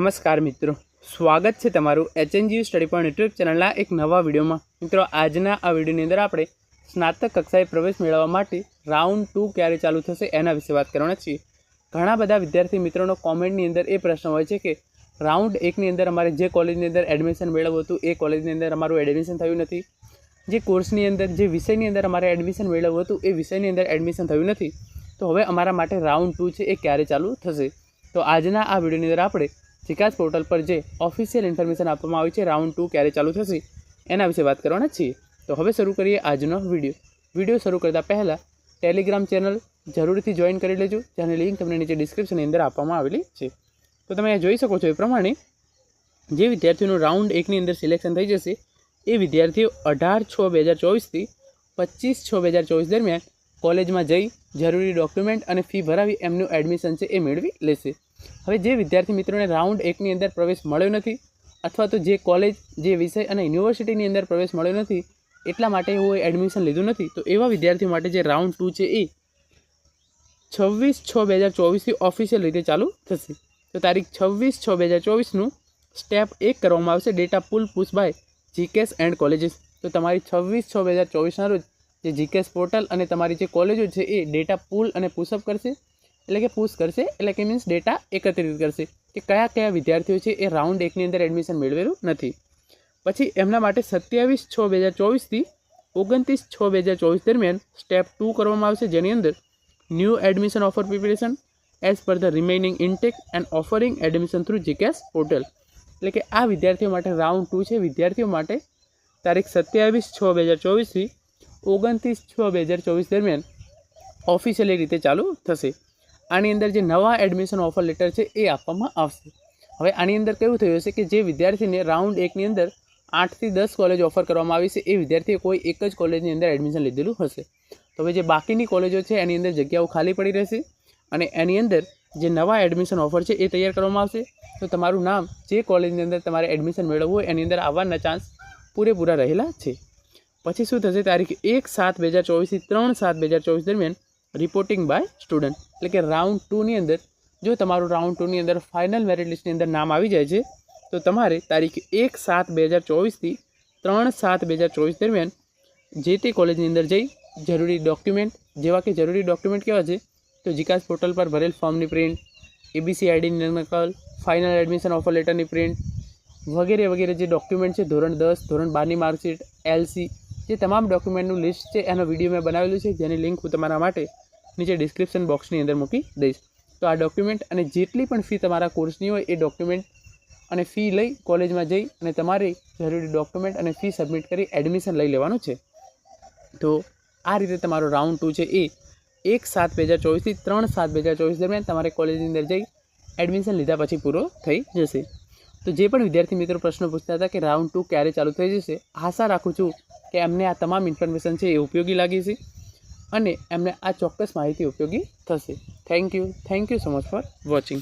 નમસ્કાર મિત્રો, સ્વાગત છે તમારું HNGU સ્ટડી પોઈન્ટ યુટ્યુબ ચેનલના એક નવા વિડીયોમાં। મિત્રો, આજના આ વિડીયોની અંદર આપણે સ્નાતક કક્ષાએ પ્રવેશ મેળવવા માટે રાઉન્ડ 2 ક્યારે ચાલુ થશે એના વિશે વાત કરવાના છીએ। ઘણા બધા વિદ્યાર્થી મિત્રોનો કોમેન્ટની અંદર એ પ્રશ્ન હોય છે કે રાઉન્ડ 1ની અંદર અમારે જે કોલેજની અંદર એડમિશન મેળવવું હતું એ કોલેજની અંદર અમારું એડમિશન થયું નથી, જે કોર્સની અંદર જે વિષયની અંદર અમારે એડમિશન મેળવવું હતું એ વિષયની અંદર એડમિશન થયું નથી, તો હવે અમારા માટે રાઉન્ડ 2 છે એ ક્યારે ચાલુ થશે। તો આજના આ વિડીયોની અંદર આપણે જીકાસ પોર્ટલ પર જે ઓફિશિયલ ઇન્ફોર્મેશન આપવામાં આવી છે રાઉન્ડ 2 ક્યારે ચાલુ થશે એના વિશે વાત કરવાના છીએ। તો હવે શરૂ કરીએ આજનો વિડીયો શરૂ કરતાં પહેલાં ટેલિગ્રામ ચેનલ જરૂરથી જોઈન કરી લેજો, જેની લિંક તમને નીચે ડિસ્ક્રિપ્શનની અંદર આપવામાં આવેલી છે। તો તમે અહીંયા જોઈ શકો છો એ પ્રમાણે જે વિદ્યાર્થીઓનું રાઉન્ડ 1ની અંદર સિલેક્શન થઈ જશે એ વિદ્યાર્થીઓ 18/6/2024 થી 25/6/2024 દરમિયાન કોલેજમાં જઈ જરૂરી ડોક્યુમેન્ટ અને ફી ભરાવી એમનું એડમિશન છે એ મેળવી લેશે। હવે જે વિદ્યાર્થી મિત્રોને રાઉન્ડ 1ની અંદર પ્રવેશ મળ્યો નથી અથવા તો જે કોલેજ જે વિષય અને યુનિવર્સિટીની અંદર પ્રવેશ મળ્યો નથી એટલા માટે એવું એડમિશન લીધું નથી, તો એવા વિદ્યાર્થીઓ માટે જે રાઉન્ડ 2 છે એ 26/6/2024 થી ઓફિશિયલ રીતે ચાલુ થશે। તો તારીખ 26/6/2024નું સ્ટેપ 1 કરવામાં આવશે ડેટા પુલ પુશ બાય જીકેસ એન્ડ કોલેજીસ। તો તમારી 26/6/2024ના રોજ જે જીકેસ પોર્ટલ અને તમારી જે કોલેજો છે એ ડેટા પુલ અને પુશઅપ કરશે, એટલે કે પુશ કરશે, એટલે કે મીન્સ ડેટા એકત્રિત કરશે કે કયા કયા વિદ્યાર્થીઓ છે એ રાઉન્ડ 1ની અંદર એડમિશન મેળવેલું નથી। પછી એમના માટે 27/6/2024 થી 29/6/2024 દરમિયાન સ્ટેપ 2 કરવામાં આવશે, જેની અંદર new admission offer preparation as per the remaining intake and offering admission through જીકેસ પોર્ટલ। એટલે કે આ વિદ્યાર્થીઓ માટે રાઉન્ડ 2 છે વિદ્યાર્થીઓ માટે તારીખ 27/6/2024 થી 29/6/2024 દરમિયાન ઓફિશિયલી રીતે ચાલુ થશે। આની અંદર જે નવા એડમિશન ઓફર લેટર છે એ આપવામાં આવશે। હવે આની અંદર કેવું થયું હશે કે જે વિદ્યાર્થીને રાઉન્ડ 1ની અંદર 8 થી 10 કોલેજ ઓફર કરવામાં આવી છે એ વિદ્યાર્થીએ કોઈ એક જ કોલેજની અંદર એડમિશન લીધેલું હશે। તો હવે જે બાકીની કોલેજો છે એની અંદર જગ્યાઓ ખાલી પડી રહેશે અને એની અંદર જે નવા એડમિશન ઓફર છે એ તૈયાર કરવામાં આવશે। તો તમારું નામ જે કોલેજની અંદર તમારે એડમિશન મેળવવું હોય એની અંદર આવવાના ચાન્સ પૂરેપૂરા રહેલા છે। પછી શું થશે, તારીખ 1/7/2024 થી 3/7/2024 દરમિયાન રિપોર્ટિંગ બાય સ્ટુડન્ટ, એટલે કે રાઉન્ડ 2ની અંદર જો તમારું રાઉન્ડ 2ની અંદર ફાઇનલ મેરિટ લિસ્ટની અંદર નામ આવી જાય છે તો તમારે તારીખ 1/7/2024 થી 3/7/2024 દરમિયાન જે તે કોલેજની અંદર જઈ જરૂરી ડોક્યુમેન્ટ, જેવા કે જરૂરી ડોક્યુમેન્ટ કેવા છે તો જીકાસ પોર્ટલ પર ભરેલ ફોર્મની પ્રિન્ટ, એબીસી આઈડીની નકલ, ફાઇનલ એડમિશન ઓફર લેટરની પ્રિન્ટ વગેરે વગેરે જે ડોક્યુમેન્ટ છે ધોરણ 10 ધોરણ 12ની માર્કશીટ, એલસી, જે તમામ ડોક્યુમેન્ટનું લિસ્ટ છે એનો વિડીયો મેં બનાવેલું છે, જેની લિંક હું તમારા માટે નીચે ડિસ્ક્રિપ્શન બોક્સની અંદર મૂકી દઈશ। તો આ ડોક્યુમેન્ટ અને જેટલી પણ ફી તમારા કોર્સની હોય એ ડોક્યુમેન્ટ અને ફી લઈ કોલેજમાં જઈ અને તમારે જરૂરી ડોક્યુમેન્ટ અને ફી સબમિટ કરી એડમિશન લઈ લેવાનું છે। તો આ રીતે તમારો રાઉન્ડ 2 છે એ 1/7/2024 થી 3/7/2024 દરમિયાન તમારે કોલેજની અંદર જઈ એડમિશન લીધા પછી પૂરો થઈ જશે। તો જે પણ વિદ્યાર્થી મિત્રો પ્રશ્નો પૂછતા હતા કે રાઉન્ડ 2 ક્યારે ચાલુ થઈ જશે, આશા રાખું છું કે એમને આ તમામ ઇન્ફોર્મેશન છે એ ઉપયોગી લાગી છે અને એમને આ ચોક્કસ માહિતી ઉપયોગી થશે। Thank you so much for watching.